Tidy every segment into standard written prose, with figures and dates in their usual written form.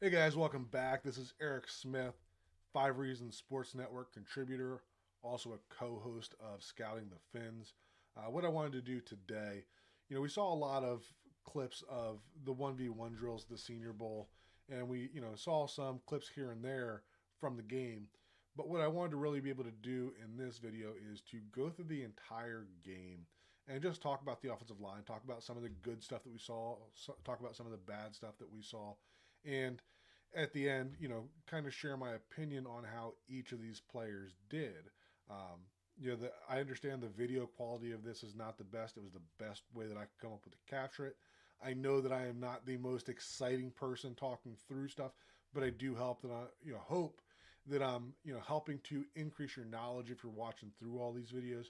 Hey guys, welcome back. This is Eric Smith, Five Reasons Sports Network contributor, also a co-host of Scouting the Fins. What I wanted to do today, we saw a lot of clips of the 1v1 drills at the Senior Bowl, and we, saw some clips here and there from the game. But what I wanted to really be able to do in this video is to go through the entire game and just talk about the offensive line, talk about some of the good stuff that we saw, talk about some of the bad stuff that we saw, and at the end, kind of share my opinion on how each of these players did. I understand the video quality of this is not the best. It was the best way that I could come up with to capture it. I know that I am not the most exciting person talking through stuff, but I do help that hope that I'm helping to increase your knowledge if you're watching through all these videos.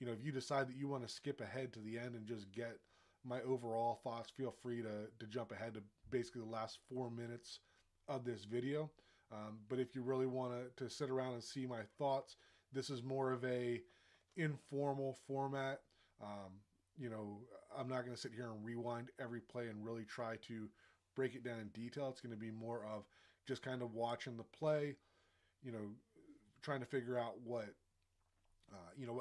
If you decide that you want to skip ahead to the end and just get my overall thoughts, feel free to jump ahead to basically the last 4 minutes of this video. But if you really want to sit around and see my thoughts, this is more of a informal format. I'm not going to sit here and rewind every play and really try to break it down in detail. It's going to be more of just kind of watching the play, trying to figure out what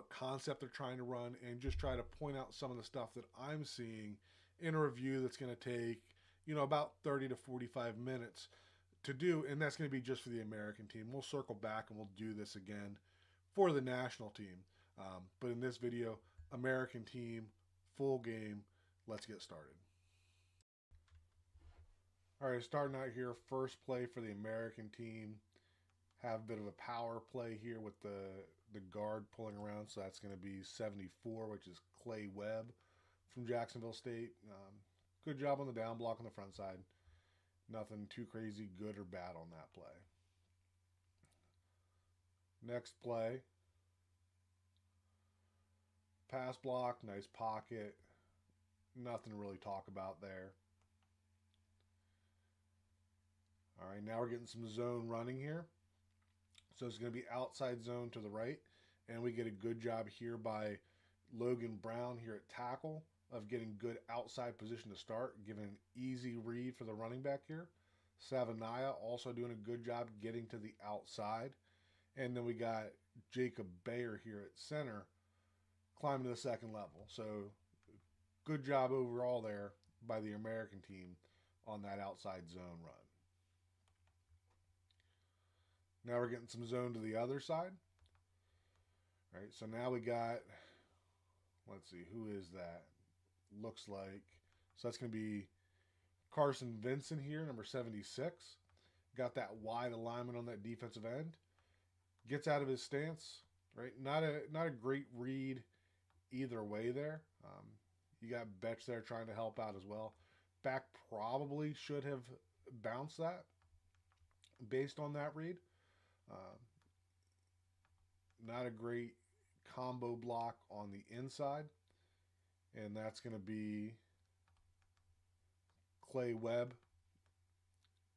concept they're trying to run, and just try to point out some of the stuff that I'm seeing in a review that's going to take, about 30 to 45 minutes to do, and that's going to be just for the American team. We'll circle back and we'll do this again for the national team. But in this video, American team, full game. Let's get started. All right, starting out here, first play for the American team. Have a bit of a power play here with the guard pulling around, so that's going to be 74, which is Clay Webb from Jacksonville State. Good job on the down block on the front side. Nothing too crazy good or bad on that play. Next play. Pass block, nice pocket. Nothing to really talk about there. All right, now we're getting some zone running here. So it's going to be outside zone to the right. And we get a good job here by Logan Brown here at tackle of getting good outside position to start, giving an easy read for the running back here. Savanaya also doing a good job getting to the outside. And then we got Jacob Bayer here at center climbing to the second level. So good job overall there by the American team on that outside zone run. Now we're getting some zone to the other side. All right, so now we got, let's see, who is that? Looks like, so that's going to be Carson Vincent here, number 76. Got that wide alignment on that defensive end. Gets out of his stance, right? Not a great read either way there. You got Betch there trying to help out as well. Back probably should have bounced that based on that read. Not a great combo block on the inside. And that's going to be Clay Webb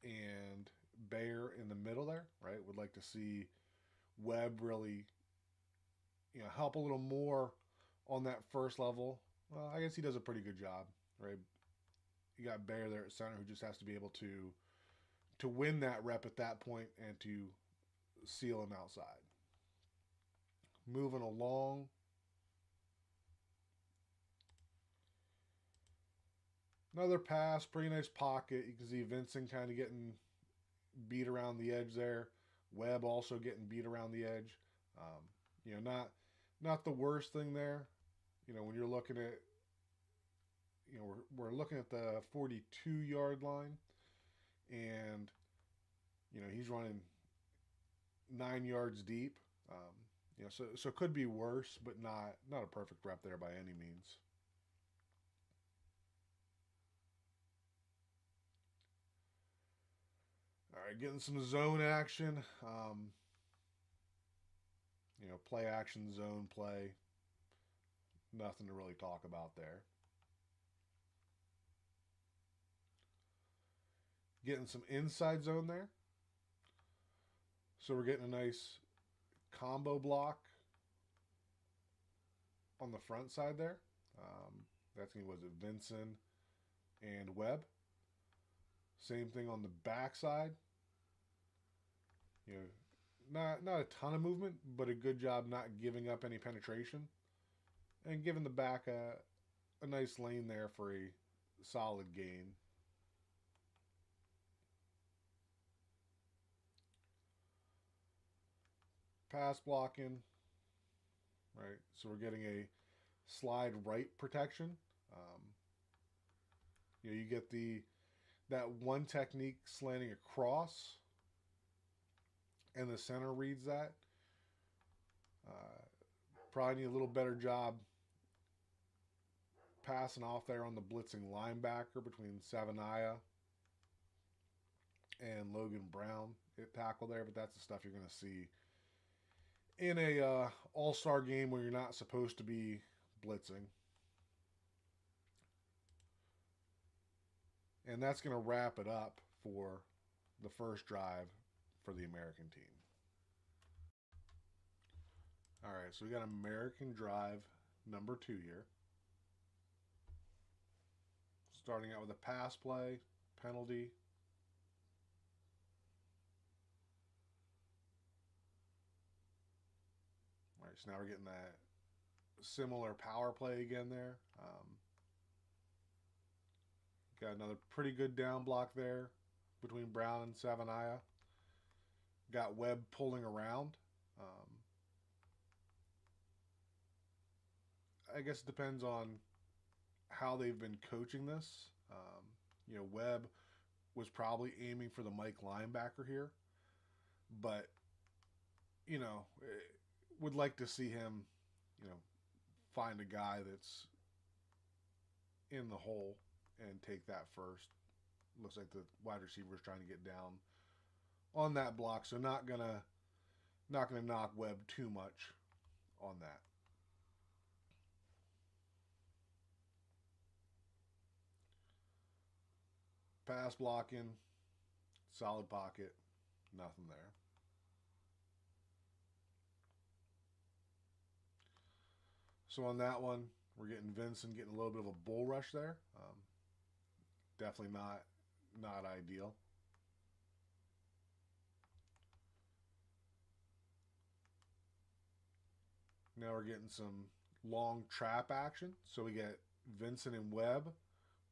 and Bayer in the middle there, right? Would like to see Webb really, help a little more on that first level. Well, I guess he does a pretty good job, right? You got Bayer there at center who just has to be able to win that rep at that point and to seal him outside. Moving along. Another pass, pretty nice pocket. You can see Vincent kind of getting beat around the edge there. Webb also getting beat around the edge. Not the worst thing there. When you're looking at, we're looking at the 42-yard line, and he's running 9 yards deep. So it could be worse, but not a perfect rep there by any means. All right, getting some zone action. Play action, zone play. Nothing to really talk about there. Getting some inside zone there. So we're getting a nice combo block on the front side there. That's going to, was it Vincent and Webb? Same thing on the backside. You know, not a ton of movement, but a good job not giving up any penetration and giving the back a nice lane there for a solid gain. Pass blocking, right? So we're getting a slide right protection. Um, you get that one technique slanting across, and the center reads that. Uh, Probably need a little better job passing off there on the blitzing linebacker between Savanaya and Logan Brown at tackle there, but that's the stuff you're going to see in a all-star game where you're not supposed to be blitzing. And that's going to wrap it up for the first drive for the American team. All right, so we got American drive number 2 here. Starting out with a pass play, penalty. All right, so now we're getting that similar power play again there. Got another pretty good down block there between Brown and Savanaya. Got Webb pulling around. I guess it depends on how they've been coaching this. Webb was probably aiming for the Mike linebacker here, but would like to see him, find a guy that's in the hole and take that first. Looks like the wide receiver is trying to get down on that block, so not gonna knock Webb too much on that. Pass blocking, solid pocket, nothing there. So on that one, we're getting Vincent getting a little bit of a bull rush there. Definitely not ideal. Now we're getting some long trap action. So we get Vincent and Webb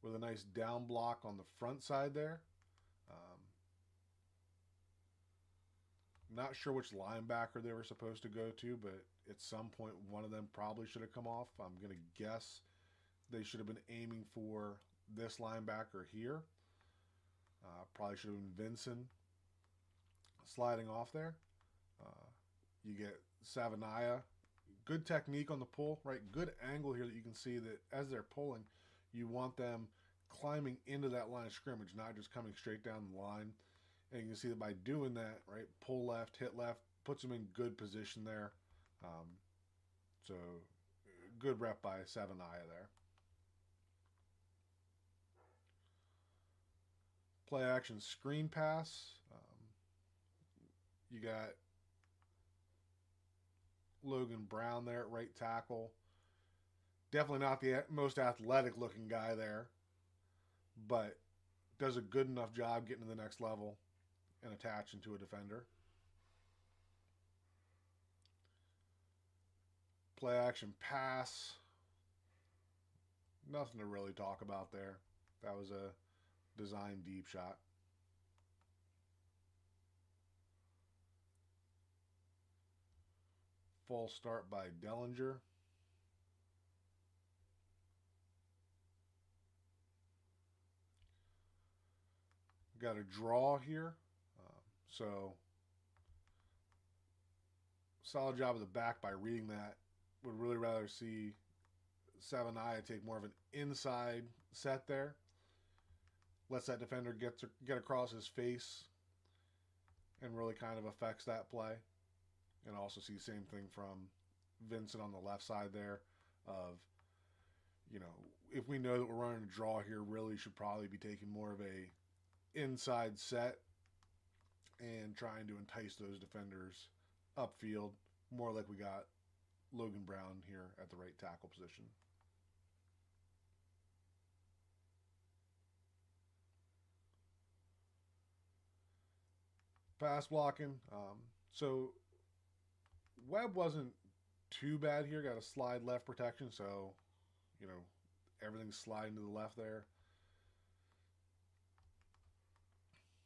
with a nice down block on the front side there. Not sure which linebacker they were supposed to go to, but at some point one of them probably should have come off. I'm going to guess they should have been aiming for this linebacker here. Probably should have been Vincent sliding off there. You get Savanaya. Good technique on the pull, right? Good angle here that you can see that as they're pulling, you want them climbing into that line of scrimmage, not just coming straight down the line. And you can see that by doing that, right, pull left, hit left, puts them in good position there. So good rep by Savanaya there. Play action screen pass. You got Logan Brown there at right tackle. Definitely not the most athletic looking guy there, but does a good enough job getting to the next level and attaching to a defender. Play action pass. Nothing to really talk about there. That was a design deep shot. False start by Dellinger. Got a draw here. So solid job of the back by reading that. Would really rather see Savanaya take more of an inside set there. Lets that defender get across his face and really kind of affects that play. And also see the same thing from Vincent on the left side there of, if we know that we're running a draw here, really should probably be taking more of a inside set and trying to entice those defenders upfield, more like we got Logan Brown here at the right tackle position. Pass blocking. So Webb wasn't too bad here. Got a slide left protection, so you know everything's sliding to the left there.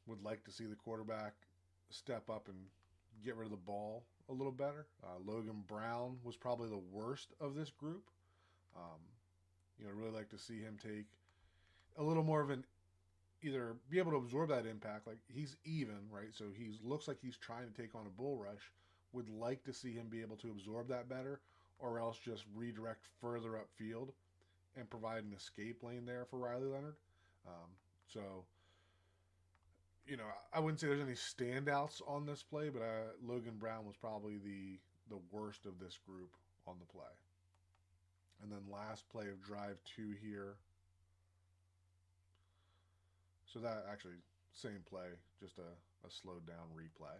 Would like to see the quarterback step up and get rid of the ball a little better. Logan Brown was probably the worst of this group. Um, really like to see him take a little more of an either be able to absorb that impact. Like he's even, right? So he looks like he's trying to take on a bull rush. Would like to see him be able to absorb that better, or else just redirect further upfield and provide an escape lane there for Riley Leonard. So I wouldn't say there's any standouts on this play, but Logan Brown was probably the worst of this group on the play. And then last play of drive 2 here. So that actually same play, just a slowed down replay.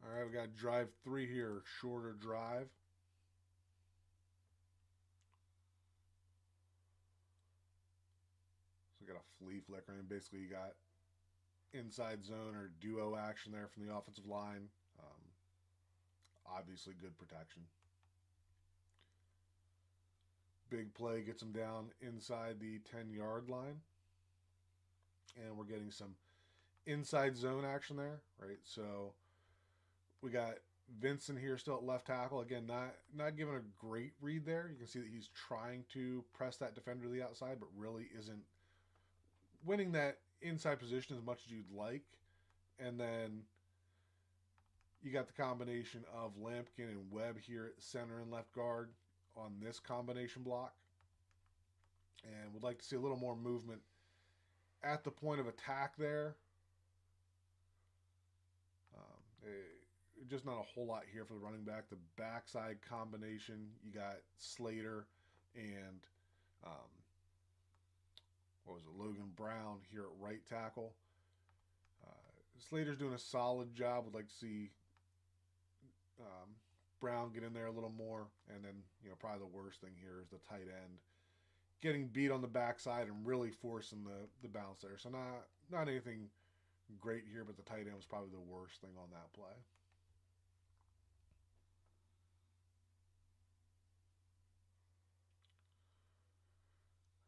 All right, we got drive 3 here, shorter drive. So we got a flea flicker, and basically you got inside zone or duo action there from the offensive line. Obviously, good protection. Big play gets him down inside the 10-yard line. And we're getting some inside zone action there, right? So we got Vincent here still at left tackle. Again, not giving a great read there. You can see that he's trying to press that defender to the outside, but really isn't winning that inside position as much as you'd like. And then you got the combination of Lampkin and Webb here at center and left guard on this combination block. And would like to see a little more movement at the point of attack there. Just not a whole lot here for the running back. The backside combination, you got Slater and Logan Brown here at right tackle. Slater's doing a solid job. Would like to see Brown get in there a little more. And then, probably the worst thing here is the tight end getting beat on the backside and really forcing the bounce there. So not anything great here, but the tight end was probably the worst thing on that play.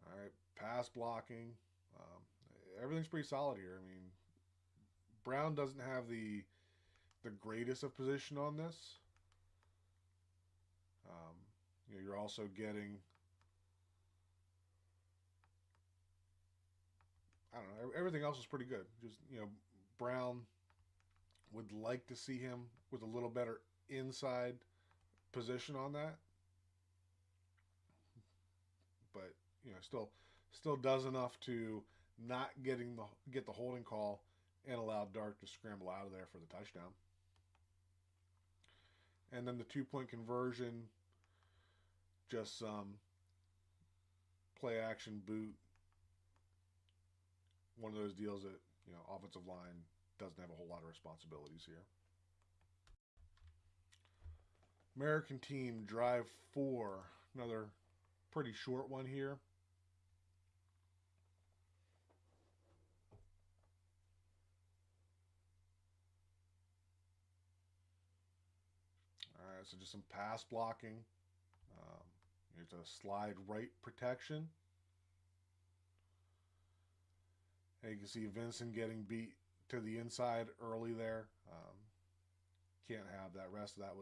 All right, pass blocking. Everything's pretty solid here. I mean, Brown doesn't have the greatest of position on this. You're also getting, I don't know, everything else is pretty good. Just, Brown would like to see him with a little better inside position on that. But, still does enough to not get the holding call and allow Dart to scramble out of there for the touchdown. And then the 2-point conversion, just some play action boot. One of those deals that, offensive line doesn't have a whole lot of responsibilities here. American team drive 4, another pretty short one here. All right, so just some pass blocking. Here's a slide right protection. And you can see Vincent getting beat to the inside early there. Can't have that. Rest of that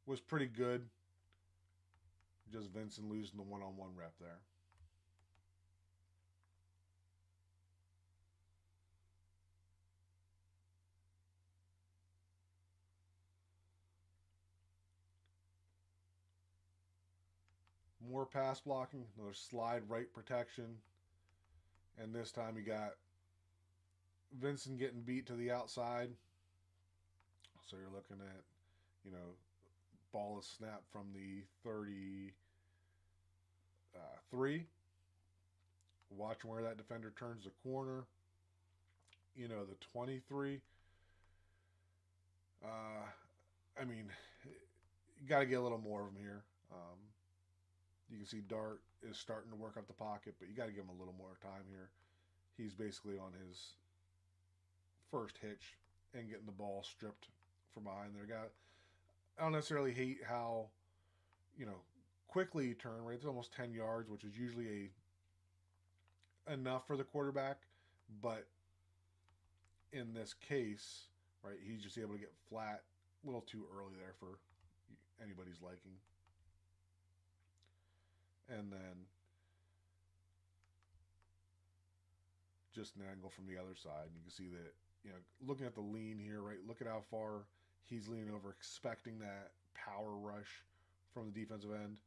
was pretty good. Just Vincent losing the one-on-one rep there. More pass blocking, another slide right protection. And this time you got Vincent getting beat to the outside. So you're looking at, ball is snapped from the 33. Watching where that defender turns the corner. The 23. I mean, you got to get a little more of them here. You can see Dart is starting to work up the pocket, but you got to give him a little more time here. he's basically on his first hitch and getting the ball stripped from behind there. I don't necessarily hate how, you know, quickly he turned, right? It's almost 10 yards, which is usually enough for the quarterback. But in this case, right, he's just able to get flat a little too early there for anybody's liking. And then just an angle from the other side. And you can see that, looking at the lean here, right? Look at how far he's leaning over, expecting that power rush from the defensive end.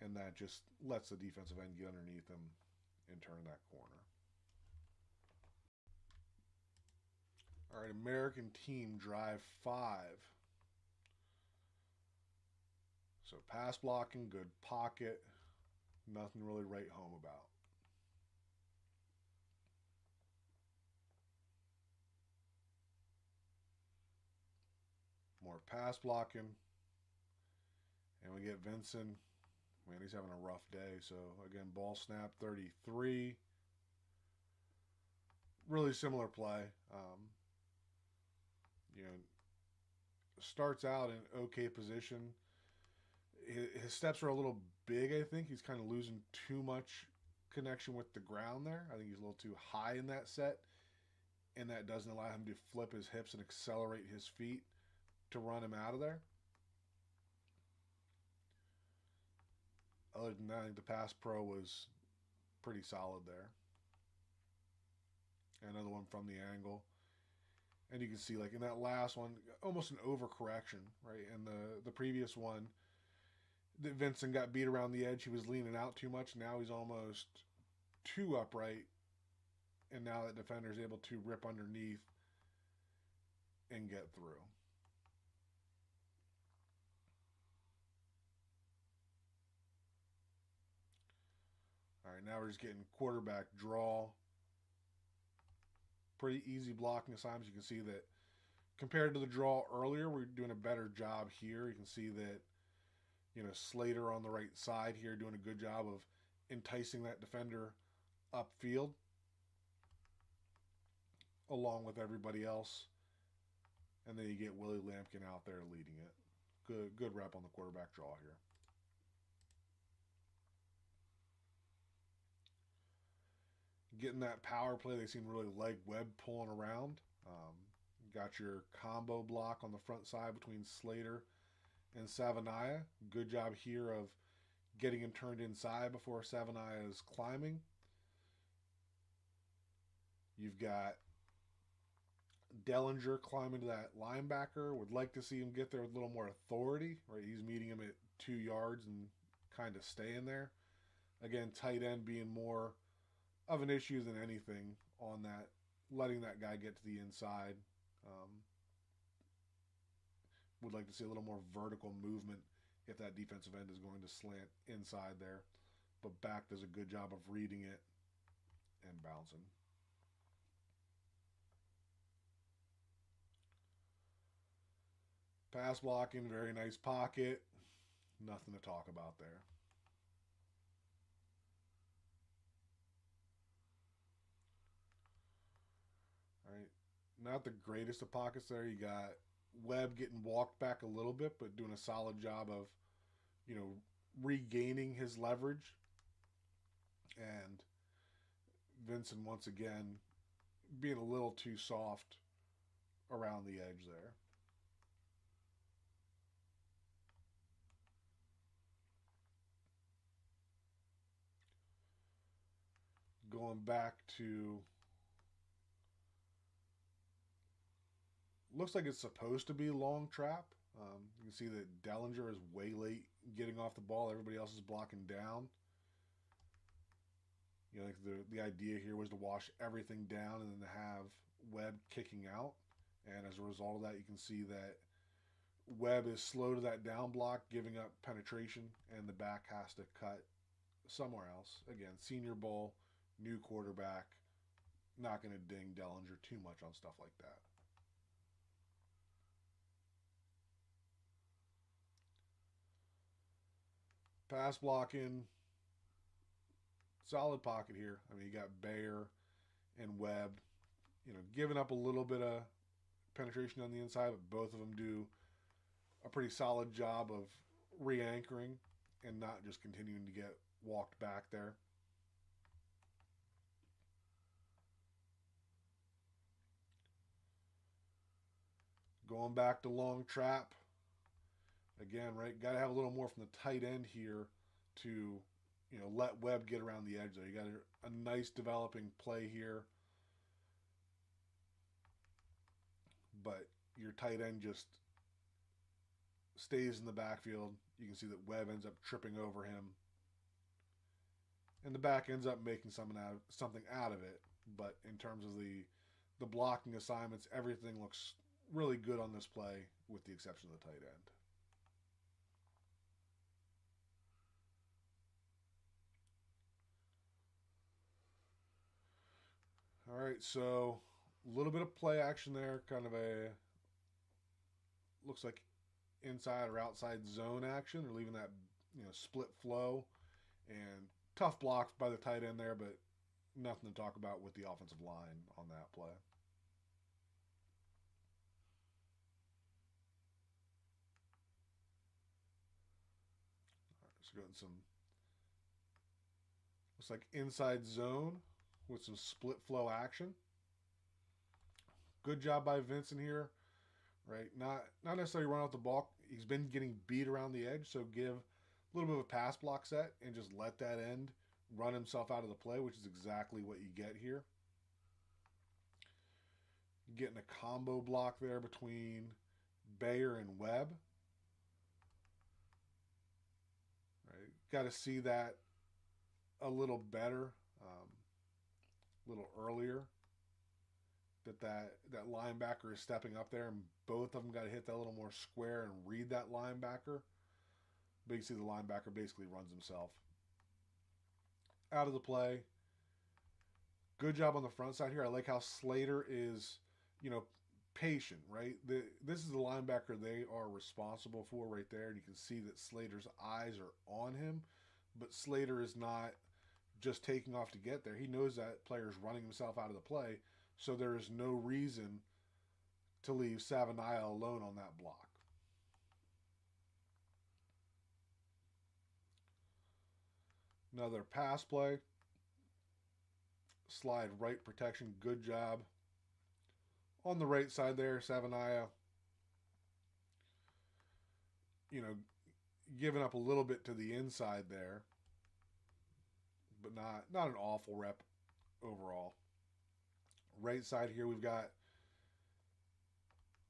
And that just lets the defensive end get underneath him and turn that corner. All right, American team drive 5. So pass blocking, good pocket, nothing really to write home about. More pass blocking. And we get Vincent. Man, he's having a rough day. So, again, ball snap 33. Really similar play. Starts out in okay position. His steps are a little big, I think. He's kind of losing too much connection with the ground there. I think he's a little too high in that set. And that doesn't allow him to flip his hips and accelerate his feet to run him out of there. Other than that, I think the pass pro was pretty solid there. Another one from the angle. And you can see, like in that last one, almost an overcorrection, right? In the previous one, that Vincent got beat around the edge. He was leaning out too much. Now he's almost too upright. And now that defender is able to rip underneath and get through. All right, now we're just getting quarterback draw. Pretty easy blocking assignments. You can see that compared to the draw earlier, we're doing a better job here. You can see that, Slater on the right side here doing a good job of enticing that defender upfield along with everybody else. And then you get Willie Lampkin out there leading it. Good rep on the quarterback draw here. Getting that power play, they seem really like Webb pulling around. Got your combo block on the front side between Slater and Savania. Good job here of getting him turned inside before Savania is climbing. You've got Dellinger climbing to that linebacker. Would like to see him get there with a little more authority. Right, he's meeting him at 2 yards and kind of staying there. Again, tight end being more of an issue than anything on that, letting that guy get to the inside. Would like to see a little more vertical movement if that defensive end is going to slant inside there. But back does a good job of reading it and bouncing. Pass blocking, very nice pocket. Nothing to talk about there. All right, not the greatest of pockets there. You got Webb getting walked back a little bit, but doing a solid job of, regaining his leverage. And Vincent, once again, being a little too soft around the edge there. Going back to, looks like it's supposed to be long trap. You can see that Dellinger is way late getting off the ball. Everybody else is blocking down. Like the idea here was to wash everything down and then to have Webb kicking out. And as a result of that, you can see that Webb is slow to that down block, giving up penetration, and the back has to cut somewhere else. Again, Senior Bowl, new quarterback, not going to ding Dellinger too much on stuff like that. Pass blocking, solid pocket here. I mean, you got Bayer and Webb, giving up a little bit of penetration on the inside, but both of them do a pretty solid job of re-anchoring and not just continuing to get walked back there. Going back to long trap. Again, right, got to have a little more from the tight end here to, let Webb get around the edge there. You got a nice developing play here. But your tight end just stays in the backfield. You can see that Webb ends up tripping over him. And the back ends up making something out of it. But in terms of the blocking assignments, everything looks really good on this play with the exception of the tight end. All right, so a little bit of play action there, kind of looks like inside or outside zone action. They're leaving that split flow, and tough block by the tight end there, but nothing to talk about with the offensive line on that play. All right, so getting some, looks like inside zone with some split flow action. Good job by Vincent here, right? Not necessarily run out the ball. He's been getting beat around the edge, so give a little bit of a pass block set and just let that end run himself out of the play, which is exactly what you get here. Getting a combo block there between Bayer and Webb. Right, got to see that a little better, a little earlier. That linebacker is stepping up there, and both of them got to hit that a little more square and read that linebacker. But you see the linebacker basically runs himself out of the play. Good job on the front side here. I like how Slater is, patient, right? This is the linebacker they are responsible for right there, and you can see that Slater's eyes are on him, but Slater is not just taking off to get there. He knows that player is running himself out of the play, so there is no reason to leave Savanaya alone on that block. Another pass play. Slide right protection. Good job. On the right side there, Savanaya, giving up a little bit to the inside there, but not an awful rep overall. Right side here, we've got,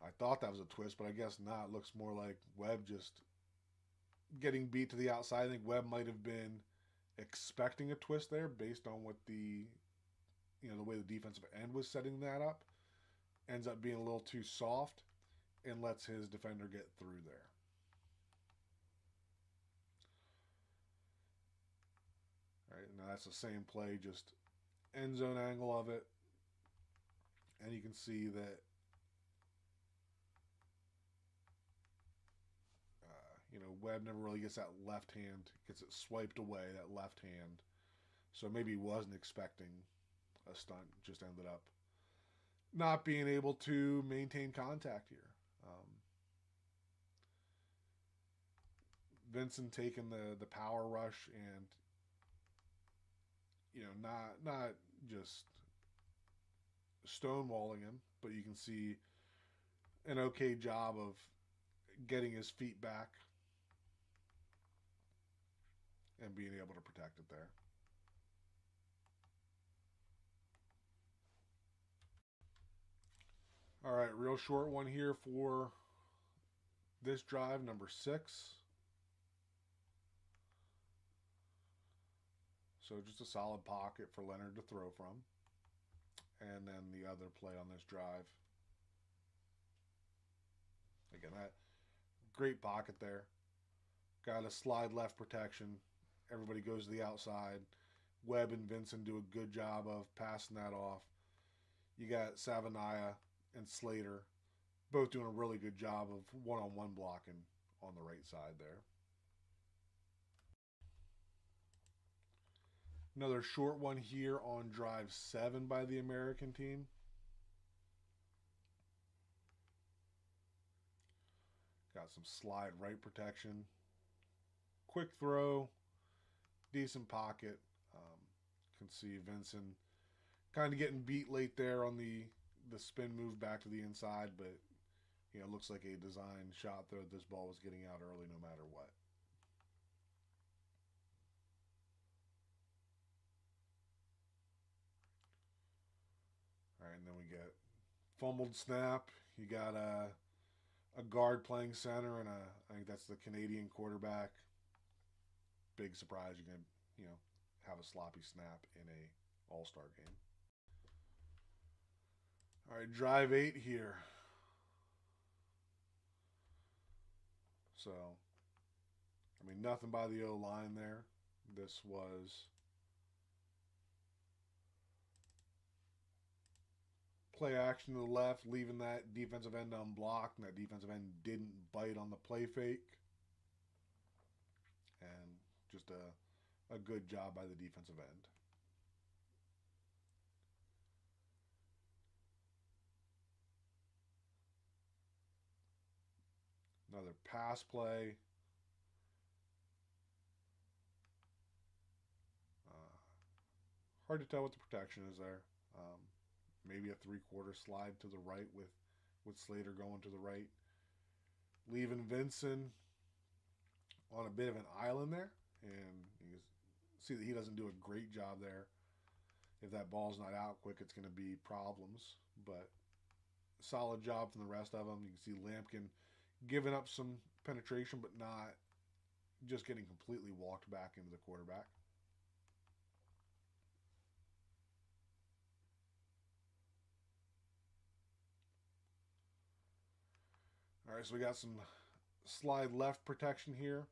I thought that was a twist, but I guess not. It looks more like Webb just getting beat to the outside. I think Webb might have been expecting a twist there based on what the way the defensive end was setting that up. Ends up being a little too soft and lets his defender get through there. All right, now that's the same play, just end zone angle of it. And you can see that, Webb never really gets that left hand, gets it swiped away, that left hand. So maybe he wasn't expecting a stunt, just ended up not being able to maintain contact here. Vincent taking the power rush and not just stonewalling him, but you can see an okay job of getting his feet back and being able to protect it there. All right, real short one here for this drive, number 6. So just a solid pocket for Leonard to throw from. And then the other play on this drive. Again, that great pocket there. Got a slide left protection. Everybody goes to the outside. Webb and Vincent do a good job of passing that off. You got Savanaya and Slater both doing a really good job of one-on-one blocking on the right side there. Another short one here on drive 7 by the American team. Got some slide right protection. Quick throw. Decent pocket. Can see Vincent kind of getting beat late there on the spin move back to the inside, but it looks like a design shot there. This ball was getting out early no matter what. All right, and then we get fumbled snap. You got a guard playing center, and I think that's the Canadian quarterback. Big surprise, you're gonna have a sloppy snap in a All-Star game. All right, drive 8 here. So, nothing by the O-line there. This was play action to the left, leaving that defensive end unblocked, and that defensive end didn't bite on the play fake. And just a good job by the defensive end. Another pass play. Hard to tell what the protection is there. Maybe a 3/4 slide to the right with Slater going to the right. Leaving Vincent on a bit of an island there. And you see that he doesn't do a great job there. If that ball's not out quick, it's going to be problems. But solid job from the rest of them. You can see Lampkin giving up some penetration, but not just getting completely walked back into the quarterback. All right, so we got some slide left protection here.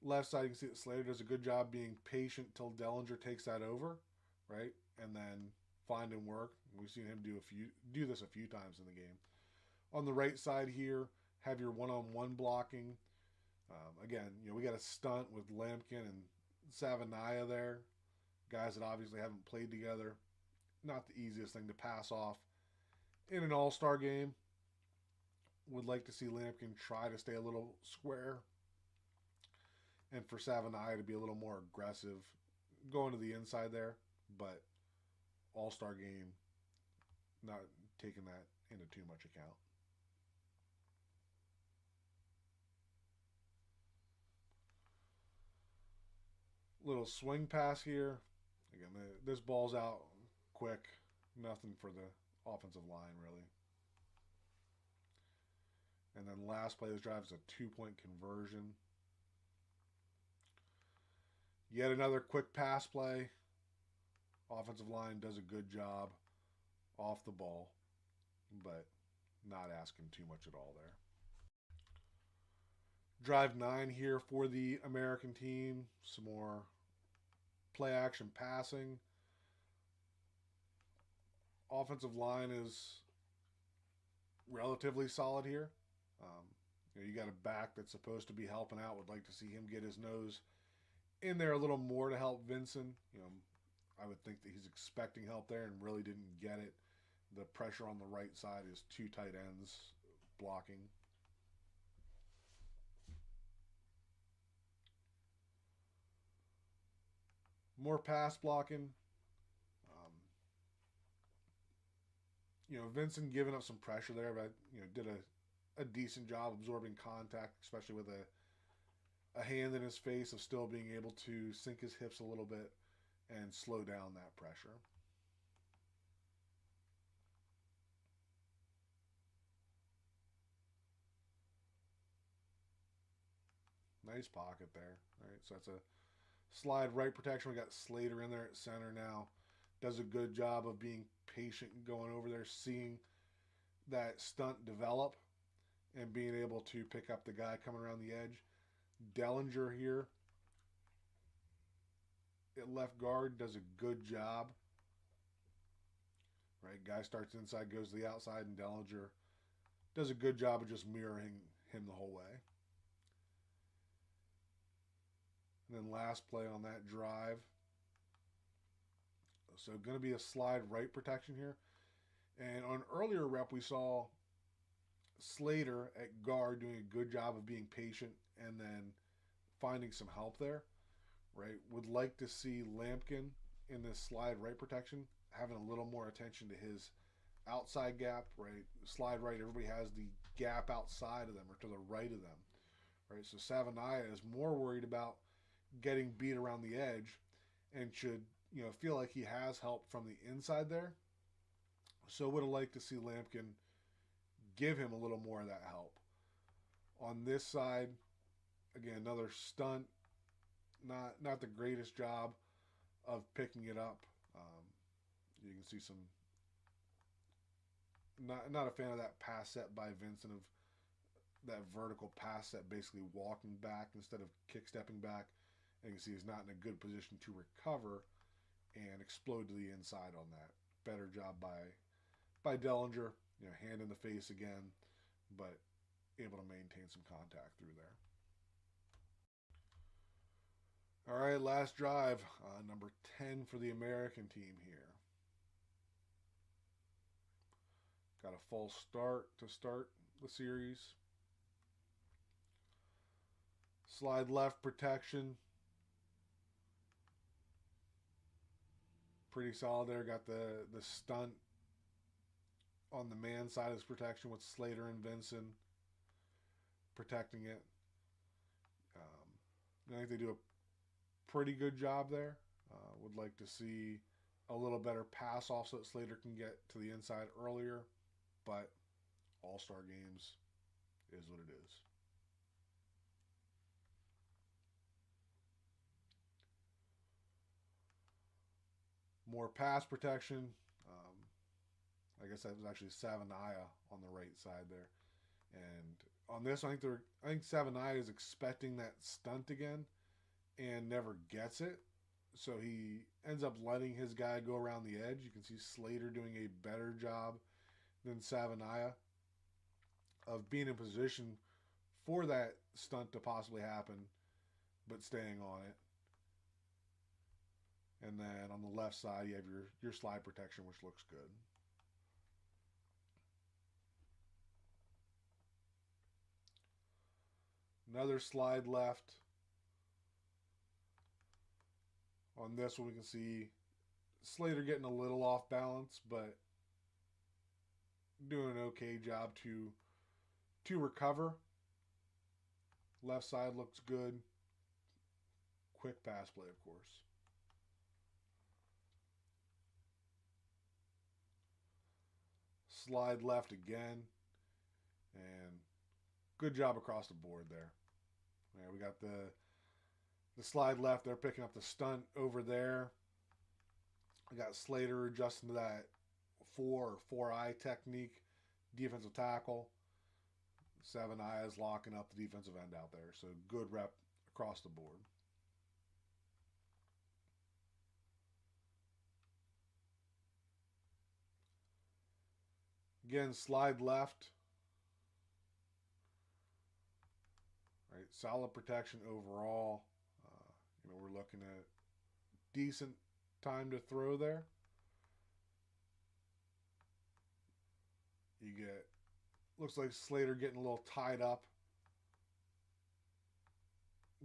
Left side, you can see that Slater does a good job being patient till Dellinger takes that over, right? And then finding work. We've seen him do this a few times in the game. On the right side here, have your one-on-one blocking. Again, we got a stunt with Lampkin and Savanaya there. Guys that obviously haven't played together. Not the easiest thing to pass off in an all-star game. Would like to see Lampkin try to stay a little square. And for Savanaya to be a little more aggressive going to the inside there. But all-star game, not taking that into too much account. Little swing pass here. Again, this ball's out quick. Nothing for the offensive line, really. And then last play of this drive is a 2-point conversion. Yet another quick pass play. Offensive line does a good job off the ball, but not asking too much at all there. Drive 9 here for the American team. Some more play action passing. Offensive line is relatively solid here. You got a back that's supposed to be helping out. Would like to see him get his nose in there a little more to help Vincent. I would think that he's expecting help there and really didn't get it. The pressure on the right side is two tight ends blocking. More pass blocking. Vincent giving up some pressure there, but did a decent job absorbing contact, especially with a hand in his face, of still being able to sink his hips a little bit and slow down that pressure. Nice pocket there. All right, so that's a slide right protection. We got Slater in there at center now. Does a good job of being patient and going over there, seeing that stunt develop and being able to pick up the guy coming around the edge. Dellinger here at left guard does a good job. Right, guy starts inside, goes to the outside, and Dellinger does a good job of just mirroring him the whole way. And then last play on that drive. So going to be a slide right protection here. And on an earlier rep, we saw Slater at guard doing a good job of being patient and then finding some help there, right? Would like to see Lampkin in this slide right protection having a little more attention to his outside gap, right? Slide right, everybody has the gap outside of them or to the right of them, right? So Savanaya is more worried about getting beat around the edge and should, feel like he has help from the inside there. So would have liked to see Lampkin give him a little more of that help. On this side, again, another stunt. Not the greatest job of picking it up. You can see some. Not a fan of that pass set by Vincent, of that vertical pass set, basically walking back instead of kick stepping back. And you can see he's not in a good position to recover and explode to the inside on that. Better job by Dellinger, hand in the face again, but able to maintain some contact through there. All right, last drive, number 10 for the American team here. Got a false start to start the series. Slide left protection. Pretty solid there. Got the stunt on the man side of his protection with Slater and Vincent protecting it. I think they do a pretty good job there. Would like to see a little better pass off so that Slater can get to the inside earlier, but All-Star games is what it is. More pass protection. I guess that was actually Savanaya on the right side there. And on this, I think Savanaya is expecting that stunt again and never gets it. So he ends up letting his guy go around the edge. You can see Slater doing a better job than Savanaya of being in position for that stunt to possibly happen, but staying on it. And then on the left side, you have your slide protection, which looks good. Another slide left. On this one, we can see Slater getting a little off balance, but doing an okay job to recover. Left side looks good. Quick pass play, of course. Slide left again. And good job across the board there. Yeah, we got the slide left. They're picking up the stunt over there. We got Slater adjusting to that 4-eye technique, defensive tackle. 7-eye is locking up the defensive end out there. So good rep across the board. Again, slide left. Right, solid protection overall. We're looking at decent time to throw there. You get, looks like Slater getting a little tied up,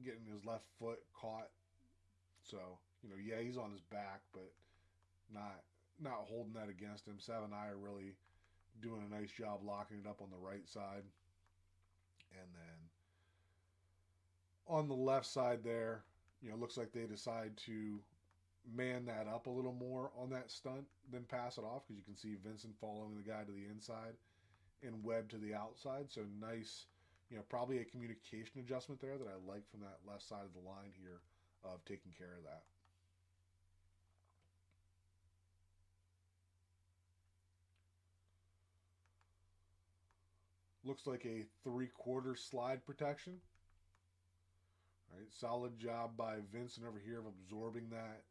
getting his left foot caught. So, yeah, he's on his back, but not holding that against him. 7-eye are really doing a nice job locking it up on the right side. And then on the left side there, looks like they decide to man that up a little more on that stunt than pass it off, because you can see Vincent following the guy to the inside and Webb to the outside. So nice, probably a communication adjustment there that I like from that left side of the line here of taking care of that. Looks like a 3/4 slide protection. Right, solid job by Vincent over here of absorbing that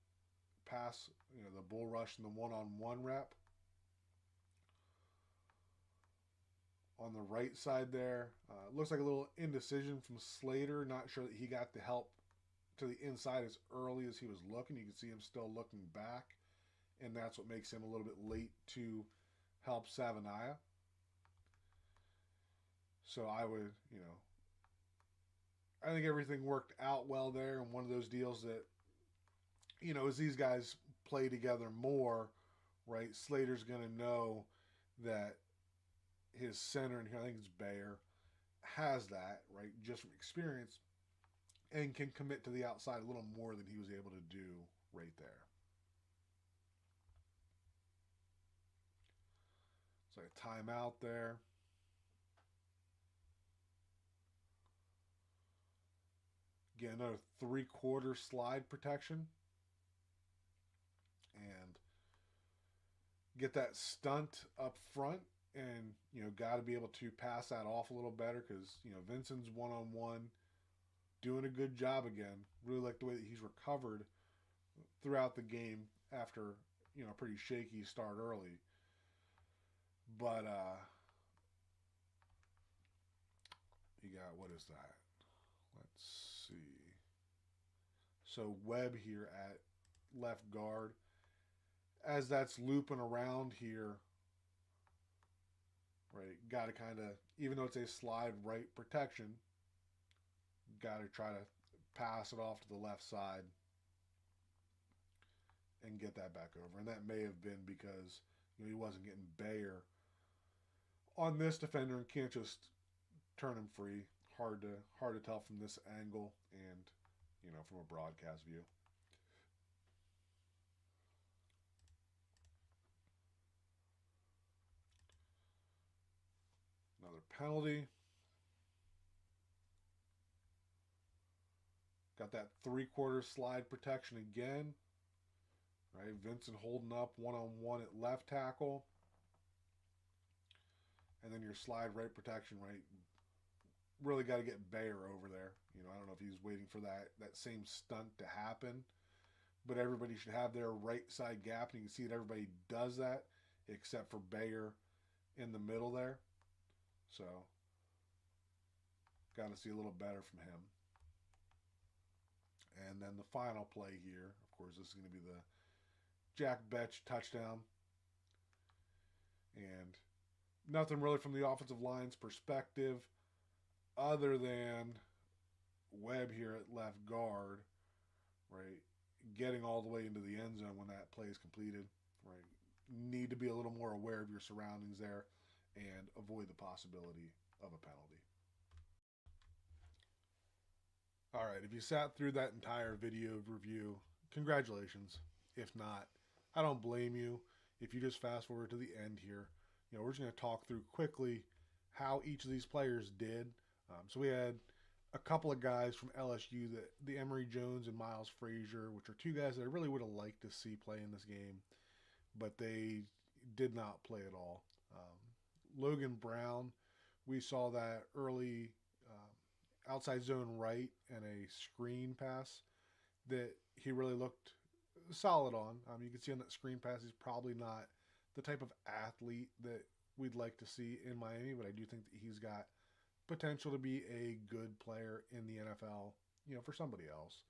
pass, the bull rush and the one-on-one rep. On the right side there, looks like a little indecision from Slater. Not sure that he got the help to the inside as early as he was looking. You can see him still looking back, and that's what makes him a little bit late to help Savania. So I would, I think everything worked out well there, and one of those deals that, as these guys play together more, right? Slater's going to know that his center, and here I think it's Bayer, has that, right, just from experience, and can commit to the outside a little more than he was able to do right there. So a timeout there. Get another 3/4 slide protection. And get that stunt up front. And, got to be able to pass that off a little better because, Vincent's one-on-one doing a good job again. Really like the way that he's recovered throughout the game after, a pretty shaky start early. But you got, what is that? Let's see. So Webb here at left guard. As that's looping around here, right, got to kind of, even though it's a slide right protection, got to try to pass it off to the left side and get that back over. And that may have been because, he wasn't getting Bayer on this defender and can't just turn him free. Hard to tell from this angle and, from a broadcast view. Another penalty. Got that 3/4 slide protection again. Right, Vincent holding up one-on-one at left tackle. And then your slide right protection, right? Really got to get Bayer over there. I don't know if he's waiting for that same stunt to happen. But everybody should have their right side gap. And you can see that everybody does that except for Bayer in the middle there. So, got to see a little better from him. And then the final play here, of course, this is going to be the Jack Betch touchdown. And nothing really from the offensive line's perspective other than Webb here at left guard, right, getting all the way into the end zone when that play is completed, right. Need to be a little more aware of your surroundings there and avoid the possibility of a penalty. All right, if you sat through that entire video review, congratulations. If not, I don't blame you. If you just fast forward to the end here, we're just going to talk through quickly how each of these players did. So we had a couple of guys from LSU, the Emory Jones and Miles Frazier, which are two guys that I really would have liked to see play in this game, but they did not play at all. Logan Brown, we saw that early outside zone right and a screen pass that he really looked solid on. You can see on that screen pass he's probably not the type of athlete that we'd like to see in Miami, but I do think that he's got potential to be a good player in the NFL, for somebody else.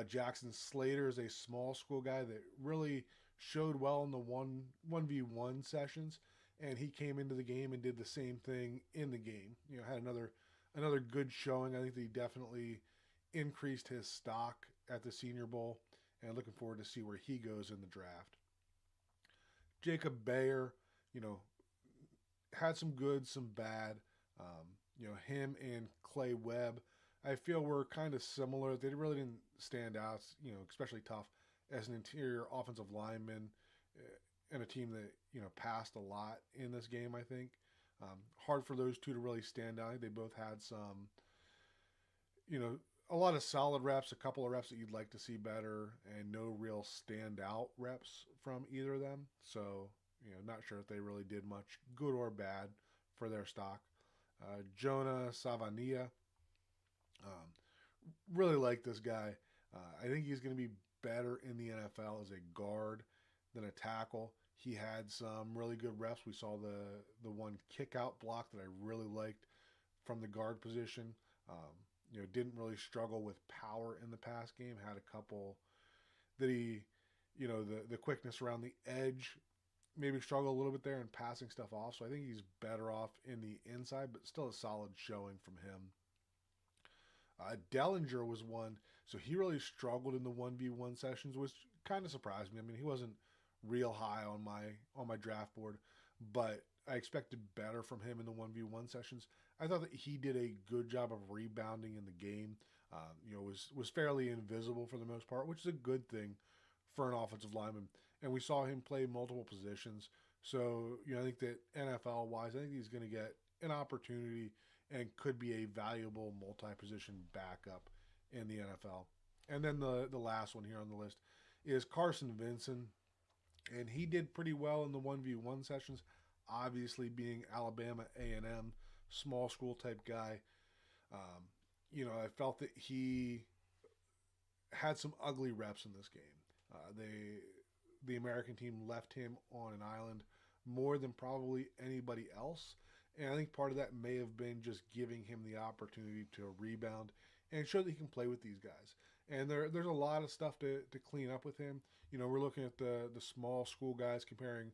Jackson Slater is a small school guy that really showed well in the 1v1 sessions, and he came into the game and did the same thing in the game. Had another good showing. I think that he definitely increased his stock at the Senior Bowl, and looking forward to see where he goes in the draft. Jacob Bayer, had some good, some bad. Him and Clay Webb, I feel were kind of similar. They really didn't stand out, especially tough as an interior offensive lineman and a team that, passed a lot in this game, I think. Hard for those two to really stand out. They both had some, a lot of solid reps, a couple of reps that you'd like to see better, and no real standout reps from either of them. So, not sure if they really did much good or bad for their stock. Jonah Savania, really like this guy. I think he's going to be better in the NFL as a guard than a tackle. He had some really good reps. We saw the one kick out block that I really liked from the guard position. Didn't really struggle with power in the pass game. Had a couple that he, the quickness around the edge maybe struggle a little bit there in passing stuff off. So I think he's better off in the inside, but still a solid showing from him. Dellinger was one, so he really struggled in the 1v1 sessions, which kind of surprised me. I mean, he wasn't real high on my draft board, but I expected better from him in the 1v1 sessions. I thought that he did a good job of rebounding in the game. Was fairly invisible for the most part, which is a good thing for an offensive lineman. And we saw him play multiple positions. So, I think that NFL wise, I think he's going to get an opportunity and could be a valuable multi-position backup in the NFL. And then the last one here on the list is Carson Vincent, and he did pretty well in the 1v1 sessions, obviously being Alabama A&M, small school type guy. I felt that he had some ugly reps in this game. The American team left him on an island more than probably anybody else. And I think part of that may have been just giving him the opportunity to rebound and show that he can play with these guys. And there's a lot of stuff to clean up with him. We're looking at the small school guys comparing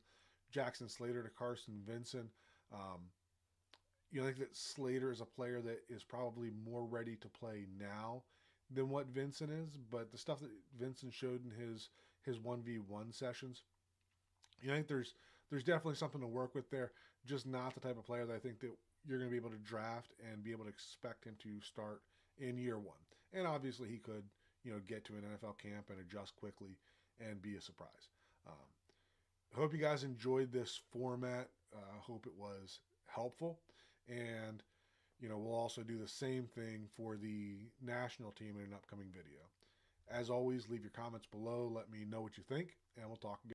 Jackson Slater to Carson Vincent. I think that Slater is a player that is probably more ready to play now than what Vincent is. But the stuff that Vincent showed in his 1v1 sessions, I think there's definitely something to work with there. Just not the type of player that I think that you're going to be able to draft and be able to expect him to start in year one. And obviously he could, get to an NFL camp and adjust quickly and be a surprise. I hope you guys enjoyed this format. I hope it was helpful. And, we'll also do the same thing for the national team in an upcoming video. As always, leave your comments below. Let me know what you think, and we'll talk again.